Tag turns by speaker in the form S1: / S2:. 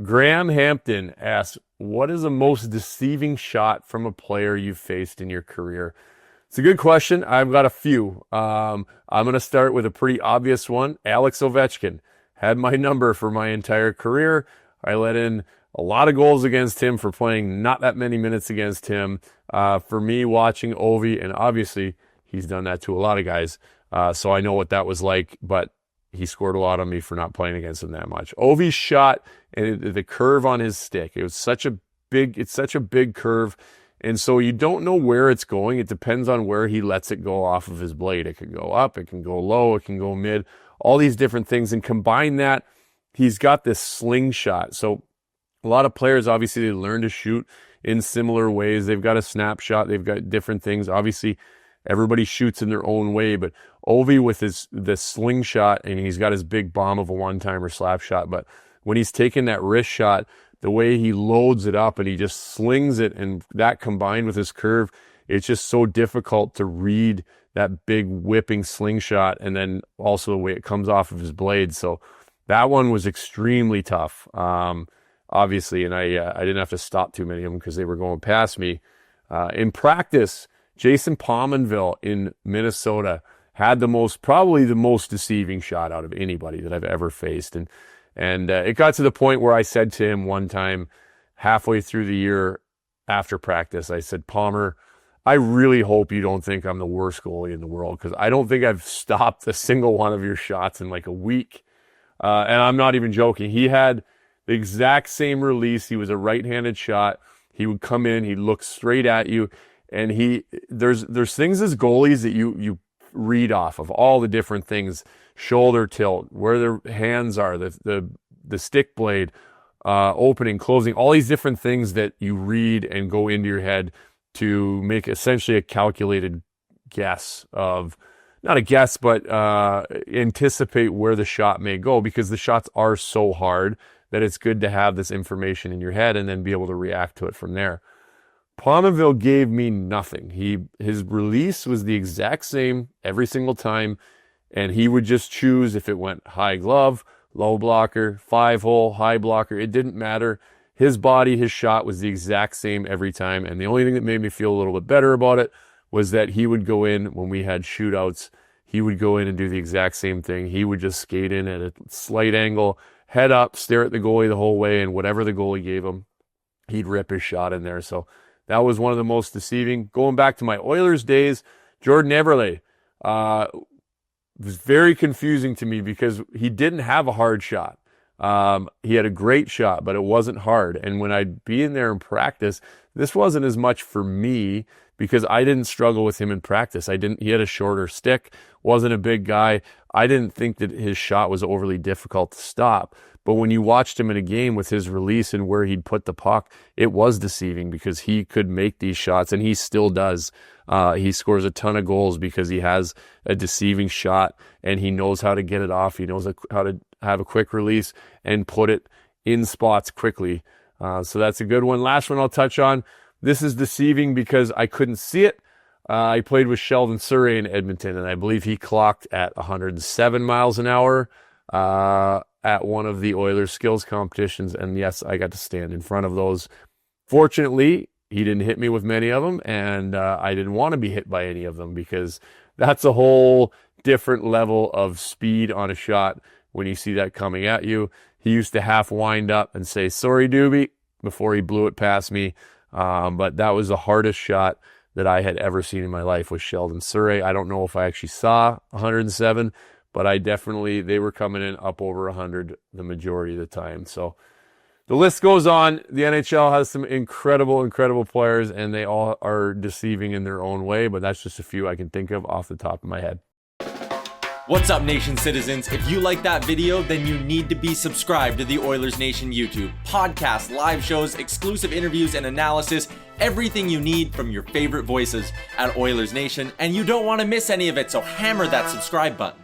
S1: Graham Hampton asks, what is the most deceiving shot from a player you've faced in your career? It's a good question. I've got a few. I'm going to start with a pretty obvious one. Alex Ovechkin had my number for my entire career. I let in a lot of goals against him for playing not that many minutes against him. For me, watching Ovi, and obviously he's done that to a lot of guys, so I know what that was like, but he scored a lot on me for not playing against him that much. Ovi's shot and the curve on his stick, it's such a big curve, and so you don't know where it's going. It depends on where he lets it go off of his blade. It can go up, it can go low, it can go mid, all these different things, and combine that, he's got this slingshot. So a lot of players, obviously, they learn to shoot in similar ways. They've got a snapshot, they've got different things. Obviously, everybody shoots in their own way, but Ovi with this slingshot, and he's got his big bomb of a one-timer slap shot, but when he's taking that wrist shot, the way he loads it up and he just slings it, and that combined with his curve, it's just so difficult to read that big whipping slingshot, and then also the way it comes off of his blade. So that one was extremely tough, obviously, and I didn't have to stop too many of them because they were going past me. In practice, Jason Pominville in Minnesota had probably the most deceiving shot out of anybody that I've ever faced. And it got to the point where I said to him one time, halfway through the year after practice, I said, Palmer, I really hope you don't think I'm the worst goalie in the world, because I don't think I've stopped a single one of your shots in like a week. And I'm not even joking. He had the exact same release. He was a right-handed shot. He would come in, he'd look straight at you, and there's things as goalies that you read off of, all the different things, shoulder tilt, where their hands are, the stick blade, opening, closing, all these different things that you read and go into your head to make essentially a calculated guess of, not a guess, but anticipate where the shot may go, because the shots are so hard that it's good to have this information in your head and then be able to react to it from there. Pominville gave me nothing. His release was the exact same every single time, and he would just choose if it went high glove, low blocker, 5-hole, high blocker. It didn't matter. His body, his shot was the exact same every time, and the only thing that made me feel a little bit better about it was that he would go in when we had shootouts. He would go in and do the exact same thing. He would just skate in at a slight angle, head up, stare at the goalie the whole way, and whatever the goalie gave him, he'd rip his shot in there. So that was one of the most deceiving. Going back to my Oilers days, Jordan Eberle was very confusing to me because he didn't have a hard shot. He had a great shot, but it wasn't hard. And when I'd be in there in practice, this wasn't as much for me because I didn't struggle with him in practice. He had a shorter stick, wasn't a big guy. I didn't think that his shot was overly difficult to stop. But when you watched him in a game with his release and where he'd put the puck, it was deceiving because he could make these shots, and he still does. He scores a ton of goals because he has a deceiving shot, and he knows how to get it off. He knows how to have a quick release and put it in spots quickly. So that's a good one. Last one I'll touch on. This is deceiving because I couldn't see it. I played with Sheldon Surrey in Edmonton, and I believe he clocked at 107 miles an hour at one of the Oilers skills competitions. And yes, I got to stand in front of those. Fortunately, he didn't hit me with many of them, and I didn't want to be hit by any of them because that's a whole different level of speed on a shot when you see that coming at you. He used to half wind up and say, "Sorry, Doobie," before he blew it past me. But that was the hardest shot that I had ever seen in my life with Sheldon Surrey. I don't know if I actually saw 107, but they were coming in up over 100 the majority of the time. So the list goes on. The NHL has some incredible, incredible players, and they all are deceiving in their own way, but that's just a few I can think of off the top of my head.
S2: What's up, Nation citizens? If you like that video, then you need to be subscribed to the Oilers Nation YouTube. Podcasts, live shows, exclusive interviews, and analysis. Everything you need from your favorite voices at Oilers Nation. And you don't want to miss any of it, so hammer that subscribe button.